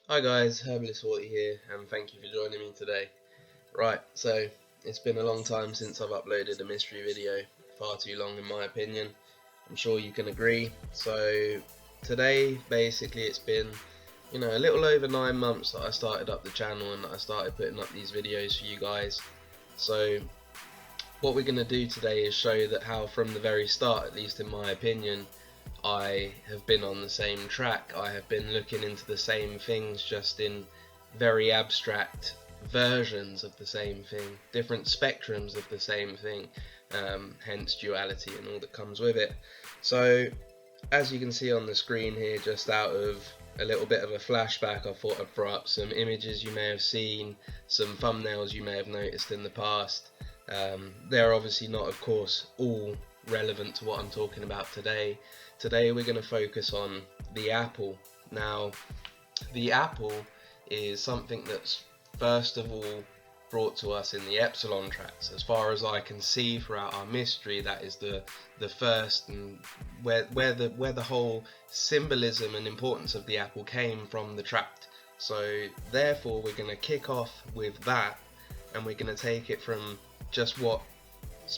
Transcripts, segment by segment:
Hi guys, Herbalist Water here, and thank you for joining me today. Right, so it's been a long time since I've uploaded a mystery video, far too long in my opinion. I'm sure you can agree. So today, basically, it's been a little over 9 months that I started up the channel and that I started putting up these videos for you guys. So what we're going to do today is show that how from the very start, at least in my opinion, I have been on the same track. I have been looking into the same things, just in very abstract versions of the same thing, different spectrums of the same thing, hence duality and all that comes with it. So as you can see on the screen here, just out of a little bit of a flashback, I thought I'd throw up some images you may have seen, some thumbnails you may have noticed in the past. They're obviously not, of course, all relevant to what I'm talking about today. Today we're going to focus on the apple. Now, the apple is something that's first of all brought to us in the Epsilon tracks. As far as I can see throughout our mystery, that is the first, and where the whole symbolism and importance of the apple came from, the tract. So therefore we're going to kick off with that, and we're going to take it from just what's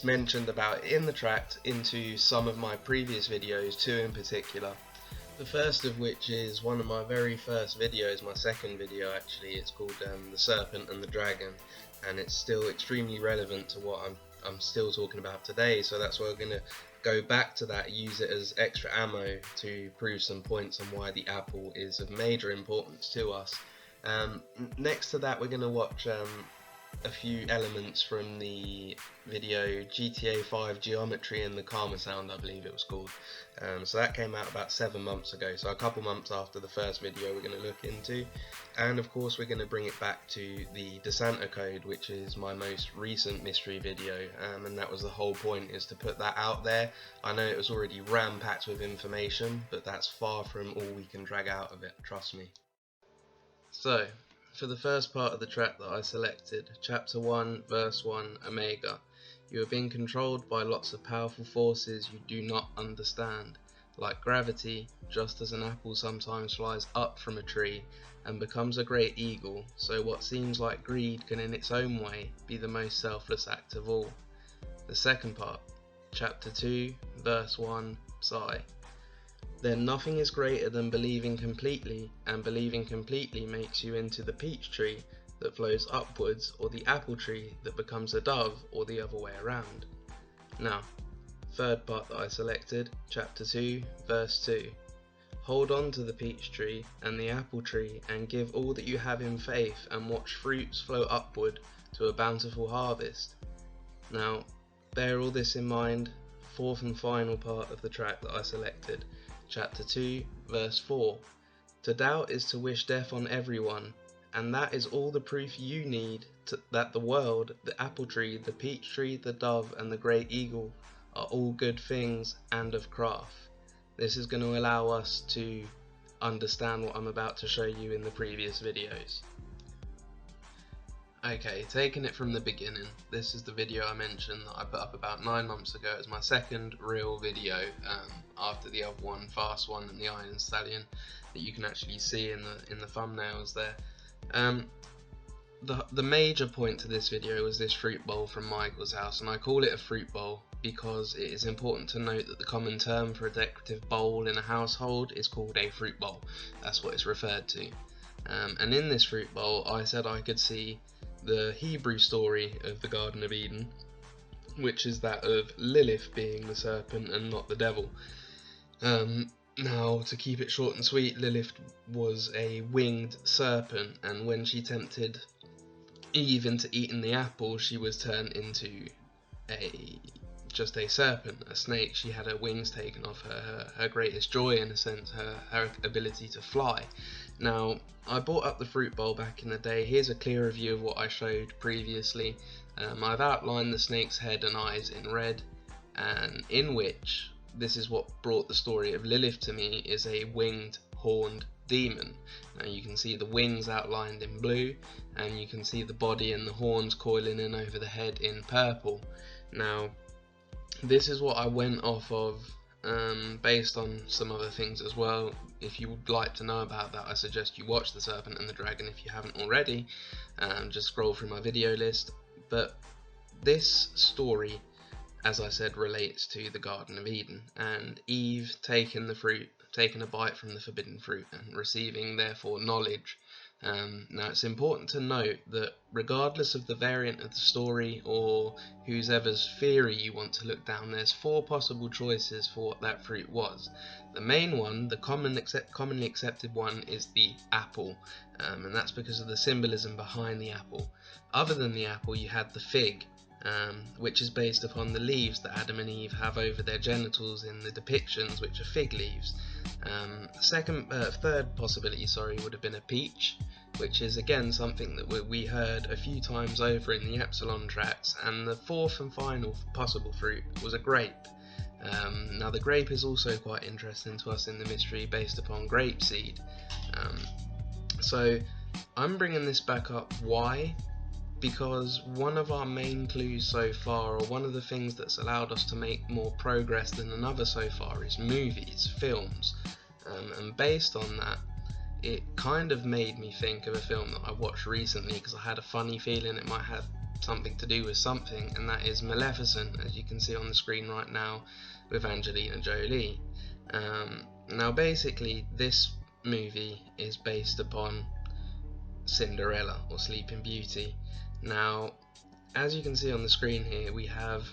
mentioned about it in the tract into some of my previous videos, two in particular. The first of which is one of my very first videos, my second video actually. It's called The Serpent and the Dragon, and it's still extremely relevant to what I'm still talking about today, so that's why we're going to go back to that, use it as extra ammo to prove some points on why the apple is of major importance to us. Next to that, we're going to watch a few elements from the video GTA 5 Geometry and the Karma Sound, I believe it was called. So that came out about 7 months ago, so a couple months after the first video we're going to look into. And of course we're going to bring it back to the Desanta Code, which is my most recent mystery video, and that was the whole point, is to put that out there. I know it was already ram-packed with information, but that's far from all we can drag out of it, trust me. So, for the first part of the track that I selected, Chapter 1, Verse 1, Omega. You are being controlled by lots of powerful forces you do not understand, like gravity. Just as an apple sometimes flies up from a tree and becomes a great eagle, so what seems like greed can in its own way be the most selfless act of all. The second part, Chapter 2, Verse 1, Psi. Then nothing is greater than believing completely, and believing completely makes you into the peach tree that flows upwards, or the apple tree that becomes a dove, or the other way around. Now, third part that I selected, Chapter 2, Verse 2. Hold on to the peach tree and the apple tree, and give all that you have in faith, and watch fruits flow upward to a bountiful harvest. Now, bear all this in mind. Fourth and final part of the track that I selected, Chapter 2, Verse 4. To doubt is to wish death on everyone, and that is all the proof you need that the world, the apple tree, the peach tree, the dove, and the great eagle are all good things and of craft. This is going to allow us to understand what I'm about to show you in the previous videos. Okay, taking it from the beginning, this is the video I mentioned that I put up about 9 months ago. It was my second real video, after the other one, Fast One and the Iron Stallion, that you can actually see in the thumbnails there. The major point to this video was this fruit bowl from Michael's house, and I call it a fruit bowl because it is important to note that the common term for a decorative bowl in a household is called a fruit bowl. That's what it's referred to. And in this fruit bowl, I said I could see the Hebrew story of the Garden of Eden, which is that of Lilith being the serpent and not the devil. Now, to keep it short and sweet, Lilith was a winged serpent, and when she tempted Eve into eating the apple, she was turned into just a serpent, a snake. She had her wings taken off her, her greatest joy in a sense, her ability to fly. Now, I bought up the fruit bowl back in the day. Here's a clearer view of what I showed previously. I've outlined the snake's head and eyes in red, and in which, this is what brought the story of Lilith to me, is a winged, horned demon. Now you can see the wings outlined in blue, and you can see the body and the horns coiling in over the head in purple. Now, this is what I went off of based on some other things as well. If you would like to know about that, I suggest you watch The Serpent and the Dragon if you haven't already. Just scroll through my video list. But this story, as I said, relates to the Garden of Eden and Eve taking a bite from the forbidden fruit and receiving therefore knowledge. Now it's important to note that regardless of the variant of the story or whosever's theory you want to look down, there's 4 possible choices for what that fruit was. The main one, the commonly accepted one, is the apple, and that's because of the symbolism behind the apple. Other than the apple, you had the fig, which is based upon the leaves that Adam and Eve have over their genitals in the depictions, which are fig leaves. Third possibility, would have been a peach, which is again something that we heard a few times over in the Epsilon tracks. And the 4th and final possible fruit was a grape. Now the grape is also quite interesting to us in the mystery, based upon grapeseed. So I'm bringing this back up. Why? Because one of our main clues so far, or one of the things that's allowed us to make more progress than another so far, is movies, films. And based on that, it kind of made me think of a film that I watched recently, because I had a funny feeling it might have something to do with something, and that is Maleficent, as you can see on the screen right now, with Angelina Jolie. Now basically this movie is based upon Cinderella, or Sleeping Beauty. Now, as you can see on the screen here, we have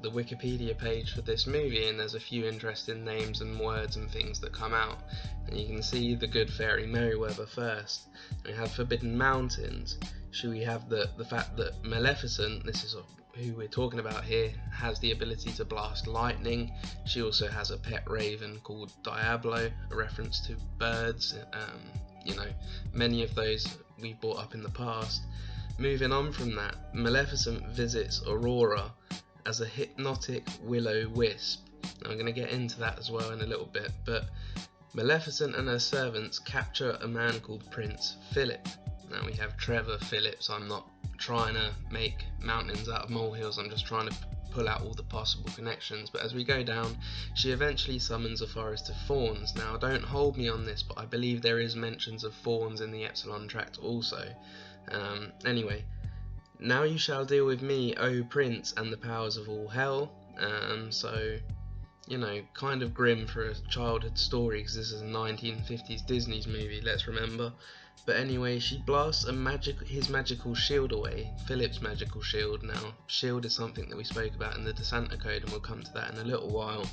the Wikipedia page for this movie, and there's a few interesting names and words and things that come out. And you can see the good fairy Merryweather first. We have Forbidden Mountains. We have the fact that Maleficent, this is who we're talking about here, has the ability to blast lightning. She also has a pet raven called Diablo, a reference to birds. Many of those we've brought up in the past. Moving on from that, Maleficent visits Aurora as a hypnotic will-o'-wisp. Now I'm going to get into that as well in a little bit, but Maleficent and her servants capture a man called Prince Philip. Now we have Trevor Phillips. I'm not trying to make mountains out of molehills, I'm just trying to pull out all the possible connections. But as we go down, she eventually summons a forest of fauns. Now don't hold me on this, but I believe there is mentions of fauns in the Epsilon tract also. Anyway, now you shall deal with me, O Prince, and the powers of all hell. Kind of grim for a childhood story, because this is a 1950s Disney's movie, let's remember. But anyway, she blasts his magical shield away, Philip's magical shield. Now, shield is something that we spoke about in the Desanta Code, and we'll come to that in a little while.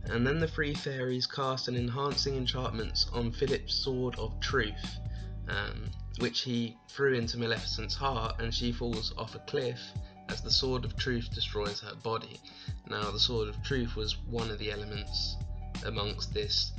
And then the 3 fairies cast an enhancing enchantment on Philip's sword of truth, which he threw into Maleficent's heart, and she falls off a cliff as the sword of truth destroys her body. Now the sword of truth was one of the elements amongst this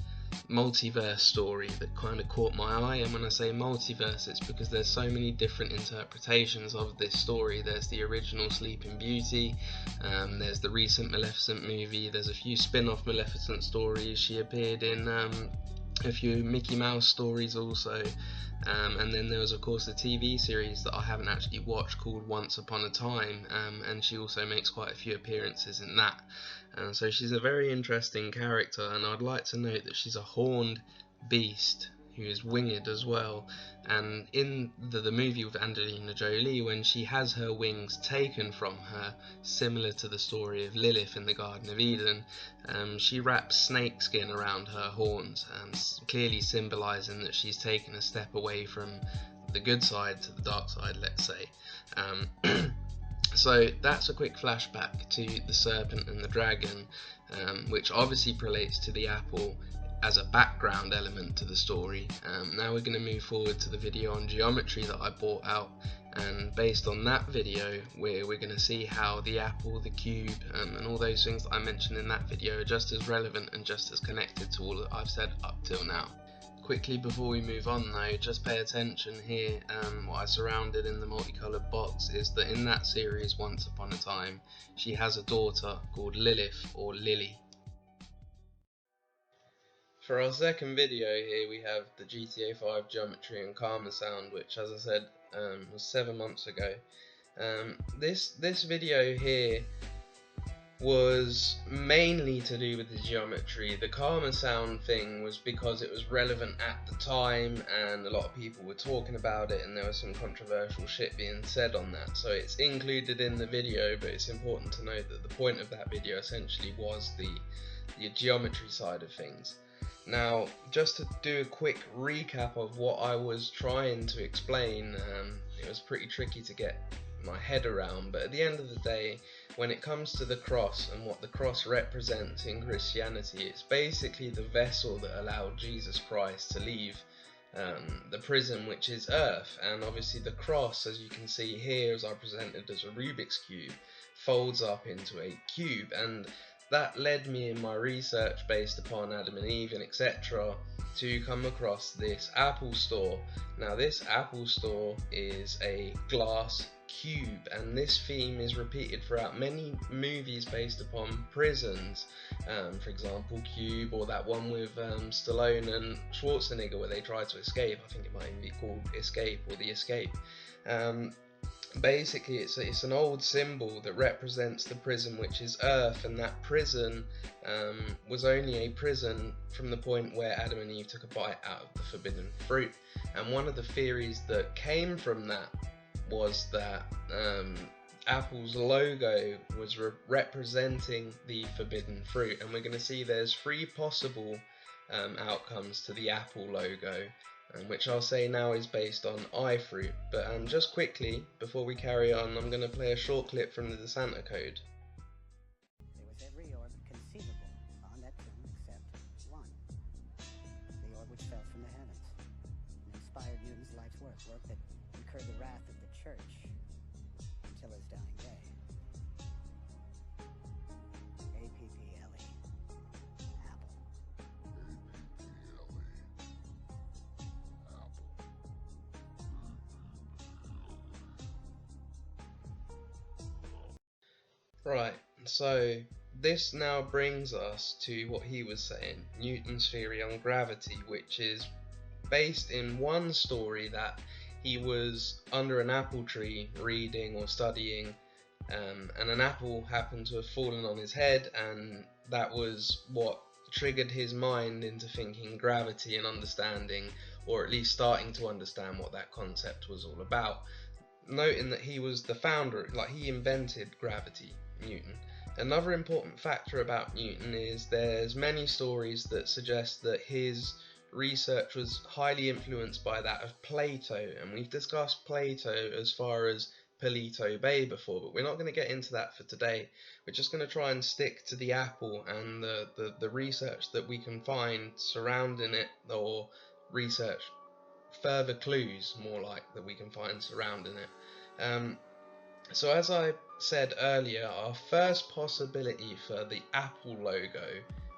multiverse story that kind of caught my eye. And when I say multiverse, it's because there's so many different interpretations of this story. There's the original Sleeping Beauty, there's the recent Maleficent movie, there's a few spin-off Maleficent stories. She appeared in a few Mickey Mouse stories also, and then there was of course the TV series that I haven't actually watched called Once Upon a Time, and she also makes quite a few appearances in that. So she's a very interesting character, and I'd like to note that she's a horned beast who is winged as well. And in the movie with Angelina Jolie, when she has her wings taken from her, similar to the story of Lilith in the Garden of Eden, she wraps snakeskin around her horns, clearly symbolising that she's taken a step away from the good side to the dark side, let's say. So that's a quick flashback to the Serpent and the Dragon, which obviously relates to the apple as a background element to the story. Now we're going to move forward to the video on geometry that I brought out, and based on that video we're going to see how the apple, the cube, and all those things that I mentioned in that video are just as relevant and just as connected to all that I've said up till now. Quickly before we move on though, just pay attention here. What I surrounded in the multicoloured box is that in that series Once Upon a Time, she has a daughter called Lilith, or Lily. For our second video here we have the GTA 5 Geometry and Karma sound, which as I said was 7 months ago. This video here was mainly to do with the geometry. The Karma sound thing was because it was relevant at the time and a lot of people were talking about it, and there was some controversial shit being said on that, so it's included in the video. But it's important to note that the point of that video essentially was the geometry side of things. Now, just to do a quick recap of what I was trying to explain, it was pretty tricky to get my head around, but at the end of the day, when it comes to the cross and what the cross represents in Christianity, it's basically the vessel that allowed Jesus Christ to leave the prison, which is earth. And obviously the cross, as you can see here, as I presented as a Rubik's cube, folds up into a cube, and that led me in my research based upon Adam and Eve and etc. to come across this Apple store. Now this Apple store is a glass cube, and this theme is repeated throughout many movies based upon prisons. For example, Cube, or that one with Stallone and Schwarzenegger where they try to escape. I think it might even be called Escape or The Escape. Basically it's an old symbol that represents the prison, which is earth, and that prison was only a prison from the point where Adam and Eve took a bite out of the forbidden fruit. And one of the theories that came from that was that Apple's logo was representing the forbidden fruit, and we're going to see there's 3 possible outcomes to the Apple logo, which I'll say now is based on iFruit. But just quickly, before we carry on, I'm going to play a short clip from the DeSanta Code. There was every orb conceivable on that tomb except one. The orb which fell from the heavens and inspired Newton's life's work that incurred the wrath of the church until his dying day. A-P-P-L-E. Apple. Right, so this now brings us to what he was saying, Newton's theory on gravity, which is based in one story that he was under an apple tree reading or studying, and an apple happened to have fallen on his head, and that was what triggered his mind into thinking gravity and understanding, or at least starting to understand what that concept was all about. Noting that he was the founder, like he invented gravity, Newton. Another important factor about Newton is there's many stories that suggest that his research was highly influenced by that of Plato, and we've discussed Plato as far as Palito Bay before, but we're not going to get into that for today. We're just going to try and stick to the apple and the research that we can find surrounding it, or research further clues more like that we can find surrounding it. So as I said earlier, our first possibility for the Apple logo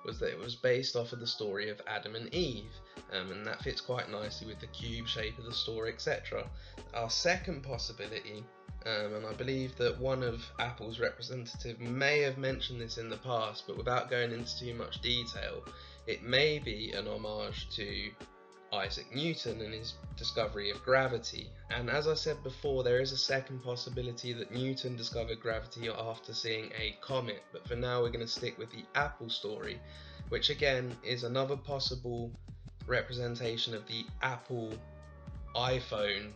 was that it was based off of the story of Adam and Eve, and that fits quite nicely with the cube shape of the story, etc. Our second possibility, and I believe that one of Apple's representatives may have mentioned this in the past, but without going into too much detail, it may be an homage to Isaac Newton and his discovery of gravity. And as I said before, there is a second possibility that Newton discovered gravity after seeing a comet, but for now we're going to stick with the Apple story, which again is another possible representation of the Apple iPhone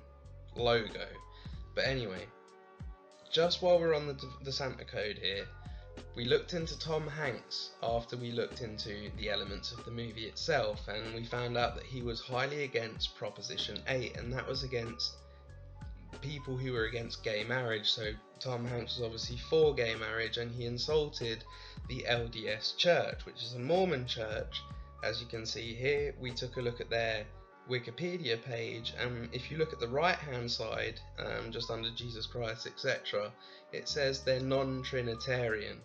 logo. But anyway, just while we're on the DeSanta Code here, we looked into Tom Hanks after we looked into the elements of the movie itself, and we found out that he was highly against Proposition 8, and that was against people who were against gay marriage. So Tom Hanks was obviously for gay marriage, and he insulted the LDS Church, which is a Mormon church. As you can see here, we took a look at their Wikipedia page, and if you look at the right hand side, just under Jesus Christ etc., it says they're non-Trinitarian.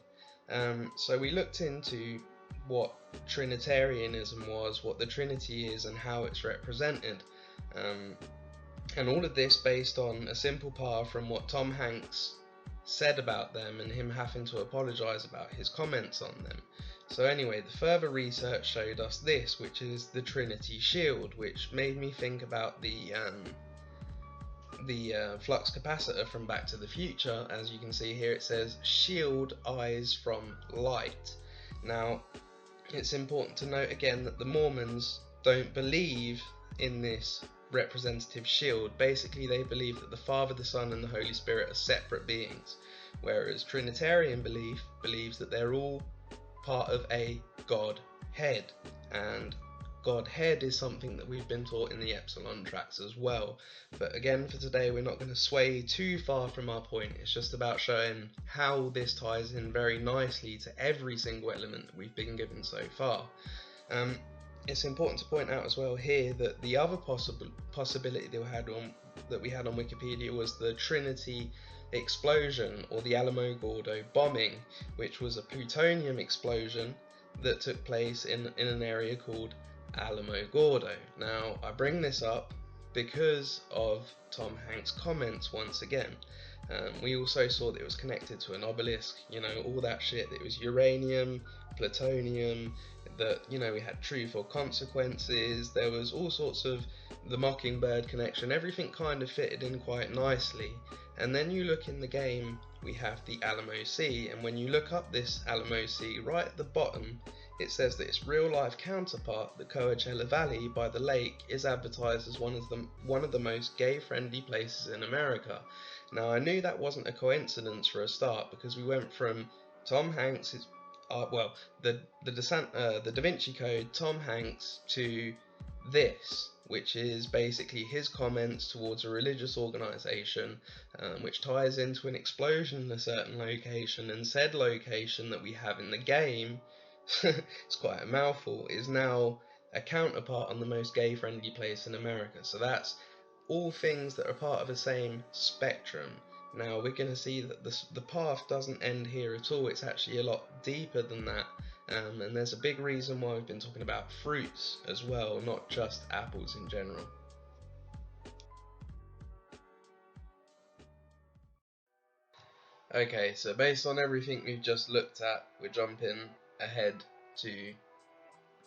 So we looked into what Trinitarianism was, what the Trinity is, and how it's represented, and all of this based on a simple path from what Tom Hanks said about them and him having to apologise about his comments on them. So anyway, the further research showed us this, which is the Trinity Shield, which made me think about the flux capacitor from Back to the Future, as you can see here, it says shield eyes from light. Now, it's important to note again that the Mormons don't believe in this representative shield. Basically, they believe that the Father, the Son, and the Holy Spirit are separate beings, whereas Trinitarian belief believes that they're all part of a Godhead, and Godhead is something that we've been taught in the Epsilon tracks as well. But again, for today, we're not going to sway too far from our point. It's just about showing how this ties in very nicely to every single element that we've been given so far. It's important to point out as well here that the other possibility that we had on Wikipedia was the Trinity explosion, or the Alamogordo bombing, which was a plutonium explosion that took place in an area called Alamogordo. Now, I bring this up because of Tom Hanks' comments once again. We also saw that it was connected to an obelisk, all that shit. It was uranium, plutonium, that, we had truth or consequences. There was all sorts of the Mockingbird connection. Everything kind of fitted in quite nicely. And then you look in the game, we have the Alamo Sea, and when you look up this Alamo Sea, right at the bottom, it says that its real-life counterpart, the Coachella Valley by the lake, is advertised as one of the most gay-friendly places in America. Now, I knew that wasn't a coincidence for a start, because we went from Tom Hanks' the Da Vinci Code, Tom Hanks, to this, which is basically his comments towards a religious organisation, which ties into an explosion in a certain location, and said location that we have in the game, it's quite a mouthful, is now a counterpart on the most gay-friendly place in America. So that's all things that are part of the same spectrum. Now, we're going to see that the path doesn't end here at all. It's actually a lot deeper than that, and there's a big reason why we've been talking about fruits as well, not just apples in general. Okay, so based on everything we've just looked at, we're jumping ahead to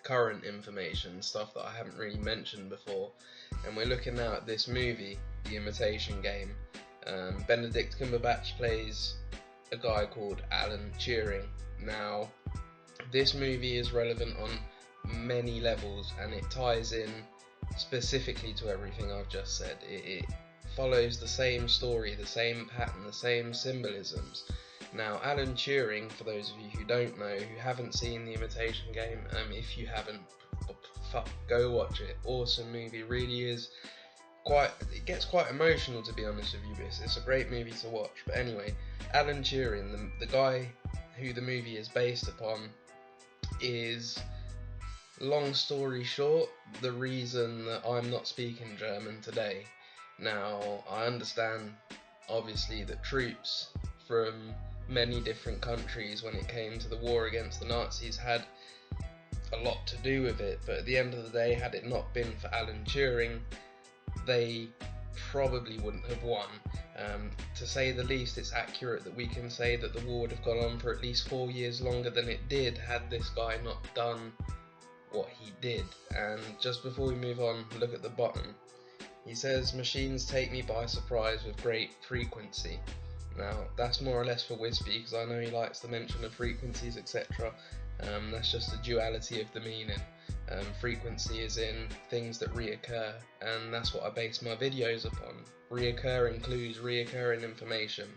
current information, stuff that I haven't really mentioned before, and we're looking now at this movie, The Imitation Game. Benedict Cumberbatch plays a guy called Alan Turing. Now, this movie is relevant on many levels, and it ties in specifically to everything I've just said. It follows the same story, the same pattern, the same symbolisms. Now, Alan Turing, for those of you who don't know, who haven't seen The Imitation Game, if you haven't, go watch it. Awesome movie, really is. It gets quite emotional, to be honest with you. It's a great movie to watch. But anyway, Alan Turing, the guy who the movie is based upon, is, long story short, the reason that I'm not speaking German today. Now, I understand, obviously, that troops from many different countries, when it came to the war against the Nazis, had a lot to do with it, but at the end of the day, had it not been for Alan Turing, they probably wouldn't have won. To say the least, it's accurate that we can say that the war would have gone on for at least 4 years longer than it did had this guy not done what he did. And just before we move on, look at the bottom. He says, "Machines take me by surprise with great frequency." Now, that's more or less for Wispy, because I know he likes the mention of frequencies, etc. That's just a duality of the meaning. Frequency is in things that reoccur, and that's what I base my videos upon. Reoccur includes reoccurring information.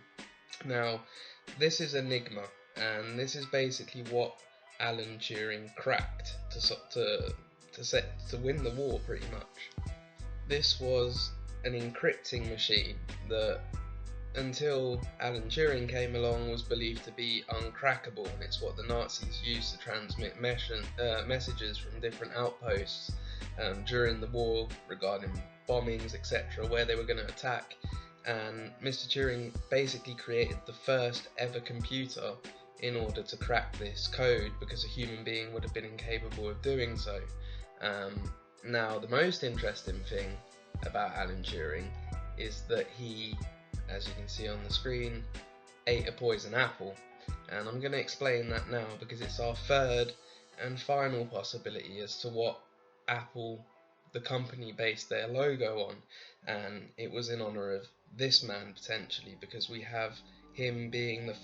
Now, this is Enigma, and this is basically what Alan Turing cracked to win the war, pretty much. This was an encrypting machine that, until Alan Turing came along, was believed to be uncrackable, and it's what the Nazis used to transmit messages from different outposts during the war regarding bombings, etc., where they were going to attack. And Mr. Turing basically created the first ever computer in order to crack this code, because a human being would have been incapable of doing so. Now, the most interesting thing about Alan Turing is that he, as you can see on the screen, ate a poison apple. And I'm going to explain that now, because it's our third and final possibility as to what apple the company based their logo on, and it was in honor of this man potentially, because we have him being the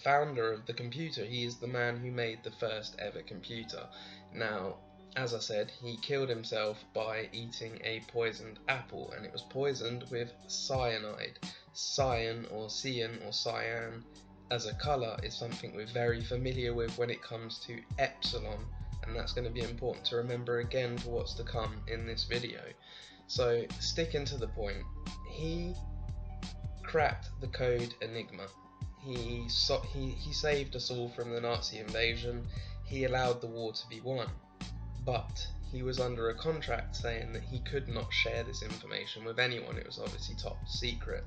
founder of the computer. He is the man who made the first ever computer. Now, as I said, he killed himself by eating a poisoned apple, and it was poisoned with cyanide. Cyan or cyan as a colour is something we're very familiar with when it comes to epsilon, and that's going to be important to remember again for what's to come in this video. So, sticking to the point, he cracked the code Enigma. He saved us all from the Nazi invasion. He allowed the war to be won. But he was under a contract saying that he could not share this information with anyone. It was obviously top secret.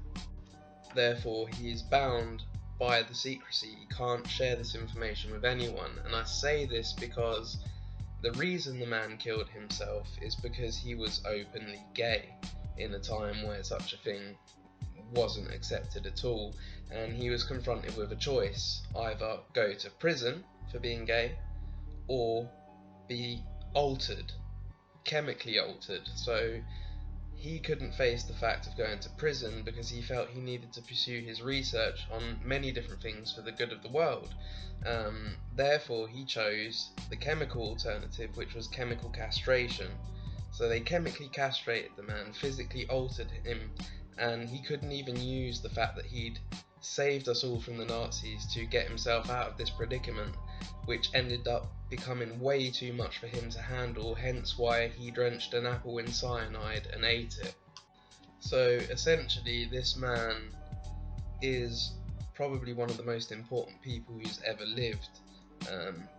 Therefore, he is bound by the secrecy. He can't share this information with anyone. And I say this because the reason the man killed himself is because he was openly gay in a time where such a thing wasn't accepted at all. And he was confronted with a choice: either go to prison for being gay or be altered, chemically altered. So he couldn't face the fact of going to prison because he felt he needed to pursue his research on many different things for the good of the world. Therefore he chose the chemical alternative, which was chemical castration. So they chemically castrated the man, physically altered him, and he couldn't even use the fact that he'd saved us all from the Nazis to get himself out of this predicament, which ended up becoming way too much for him to handle, hence why he drenched an apple in cyanide and ate it. So essentially this man is probably one of the most important people who's ever lived,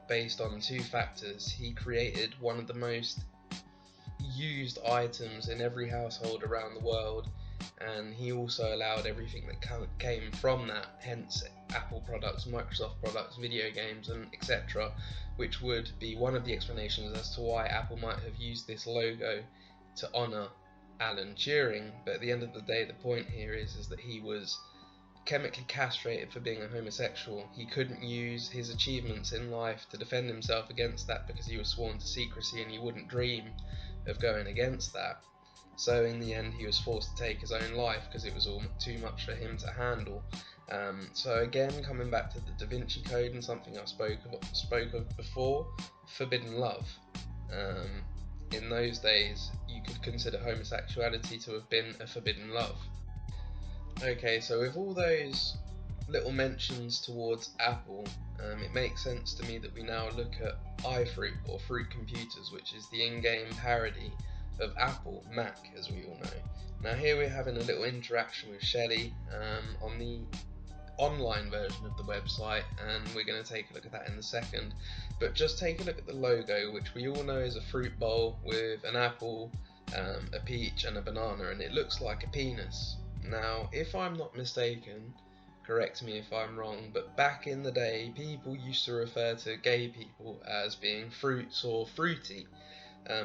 based on two factors. He created one of the most used items in every household around the world, and he also allowed everything that came from that, hence Apple products, Microsoft products, video games, and etc., which would be one of the explanations as to why Apple might have used this logo to honour Alan Turing. But at the end of the day, the point here is that he was chemically castrated for being a homosexual. He couldn't use his achievements in life to defend himself against that because he was sworn to secrecy, and he wouldn't dream of going against that. So in the end he was forced to take his own life because it was all too much for him to handle. So again, coming back to the Da Vinci Code and something I spoke of before, forbidden love. In those days you could consider homosexuality to have been a forbidden love. Okay, so with all those little mentions towards Apple, it makes sense to me that we now look at iFruit, or Fruit Computers, which is the in-game parody of Apple Mac, as we all know. Now here we're having a little interaction with Shelly on the online version of the website, and we're going to take a look at that in a second. But just take a look at the logo, which we all know is a fruit bowl with an apple, a peach and a banana, and it looks like a penis. Now if I'm not mistaken, correct me if I'm wrong, but back in the day people used to refer to gay people as being fruits or fruity.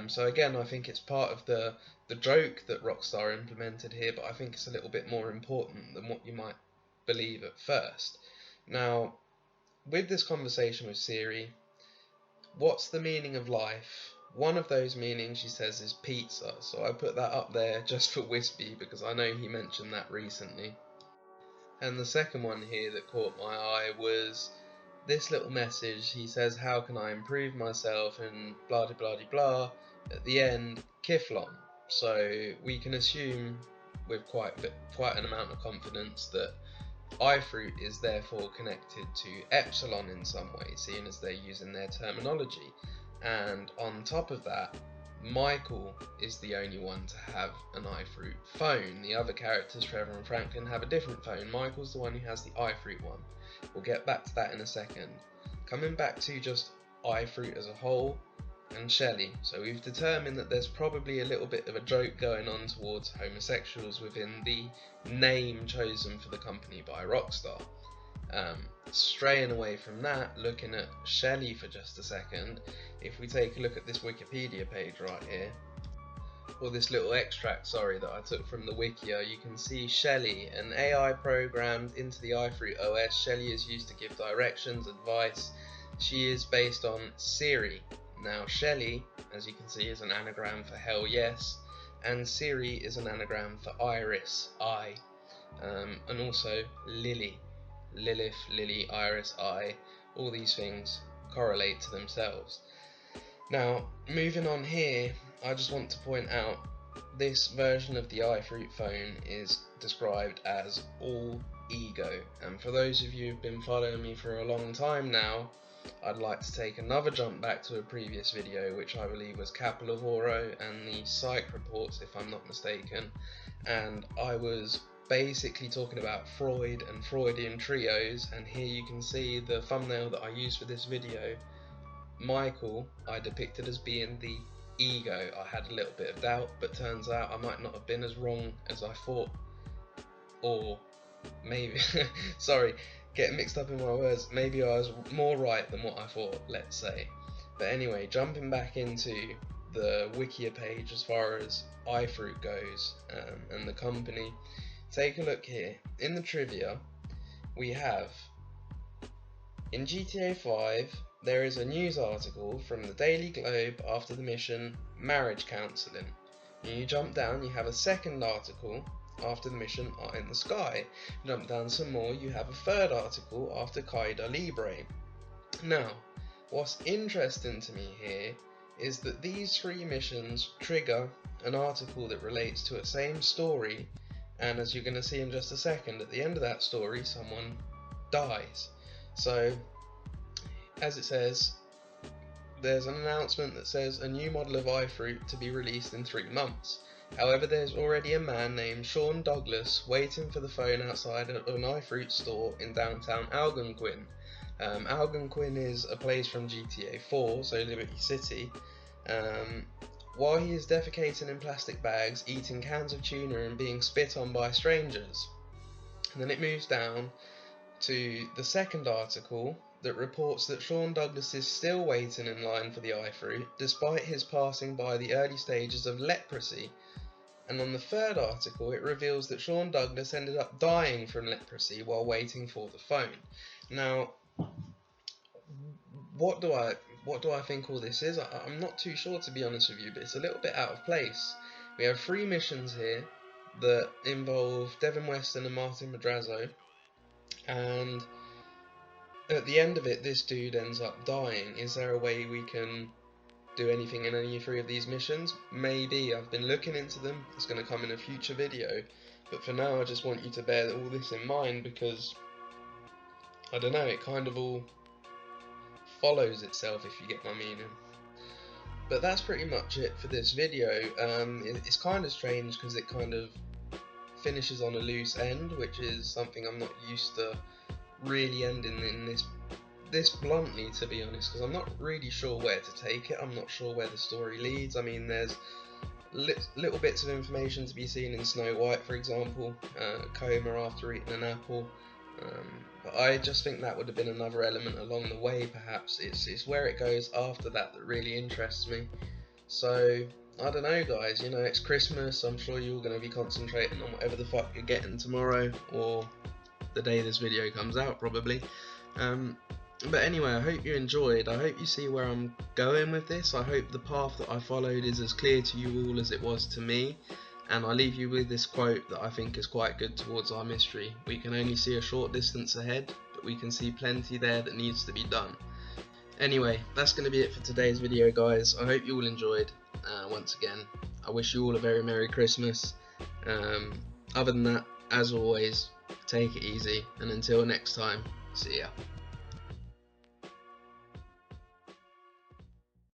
So again, I think it's part of the joke that Rockstar implemented here, but I think it's a little bit more important than what you might believe at first. Now, with this conversation with Siri, what's the meaning of life? One of those meanings, she says, is pizza, so I put that up there just for Wispy because I know he mentioned that recently. And the second one here that caught my eye was this little message. He says, how can I improve myself, and blah de blah de blah. At the end, Kiflon. So we can assume with quite an amount of confidence that iFruit is therefore connected to Epsilon in some way, seeing as they're using their terminology. And on top of that, Michael is the only one to have an iFruit phone. The other characters, Trevor and Franklin, have a different phone. Michael's the one who has the iFruit one. We'll get back to that in a second. Coming back to just iFruit as a whole and Shelly. So we've determined that there's probably a little bit of a joke going on towards homosexuals within the name chosen for the company by Rockstar. Straying away from that, looking at Shelly for just a second, if we take a look at this Wikipedia page right here, or this little extract, sorry, that I took from the Wikia, you can see Shelly, an AI programmed into the iFruit OS. Shelly is used to give directions, advice. She is based on Siri, Now Shelley, as you can see, is an anagram for hell yes, and Siri is an anagram for iris, eye, and also Lily, Lilith, Lily, iris, eye, all these things correlate to themselves. Now, moving on here, I just want to point out this version of the iFruit phone is described as all ego, and for those of you who've been following me for a long time now, I'd like to take another jump back to a previous video, which I believe was Capolavoro and the psych reports, if I'm not mistaken, and I was basically talking about Freud and Freudian trios, and here you can see the thumbnail that I used for this video. Michael I depicted as being the ego. I had a little bit of doubt, but turns out I might not have been as wrong as I thought, or maybe sorry, getting mixed up in my words, maybe I was more right than what I thought, let's say. But anyway, jumping back into the Wikia page as far as iFruit goes, and the company, take a look here. In the trivia we have, in GTA 5 there is a news article from the Daily Globe after the mission Marriage Counselling. You jump down, you have a second article after the mission Eye in the Sky. You jump down some more, you have a third article after Caída Libre. Now, what's interesting to me here is that these three missions trigger an article that relates to a same story, and as you're going to see in just a second, at the end of that story someone dies. So, as it says, there's an announcement that says a new model of iFruit to be released in 3 months. However, there's already a man named Sean Douglas waiting for the phone outside of an iFruit store in downtown Algonquin. Algonquin is a place from GTA 4, so Liberty City. While he is defecating in plastic bags, eating cans of tuna and being spit on by strangers. And then it moves down to the second article that reports that Sean Douglas is still waiting in line for the iFruit despite his passing by the early stages of leprosy. And on the third article it reveals that Sean Douglas ended up dying from leprosy while waiting for the phone. Now, what do I think all this is? I'm not too sure, to be honest with you, but it's a little bit out of place. We have 3 missions here that involve Devin Weston and Martin Madrazo, and at the end of it this dude ends up dying. Is there a way we can do anything in any 3 of these missions? Maybe. I've been looking into them. It's going to come in a future video, but for now I just want you to bear all this in mind, because I don't know, it kind of all follows itself, if you get my meaning. But that's pretty much it for this video. It's kind of strange because it kind of finishes on a loose end, which is something I'm not used to really ending in this bluntly, to be honest, because I'm not really sure where to take it. I'm not sure where the story leads. I mean, there's little bits of information to be seen in Snow White, for example, coma after eating an apple, but I just think that would have been another element along the way. Perhaps it's where it goes after that really interests me. So I don't know, guys, you know, it's Christmas. I'm sure you're going to be concentrating on whatever the fuck you're getting tomorrow, or the day this video comes out, probably. But anyway, I hope you enjoyed. I hope you see where I'm going with this. I hope the path that I followed is as clear to you all as it was to me. And I leave you with this quote that I think is quite good towards our mystery. We can only see a short distance ahead, but we can see plenty there that needs to be done. Anyway, that's going to be it for today's video, guys. I hope you all enjoyed. Once again, I wish you all a very Merry Christmas. Other than that, as always, take it easy, and until next time, see ya.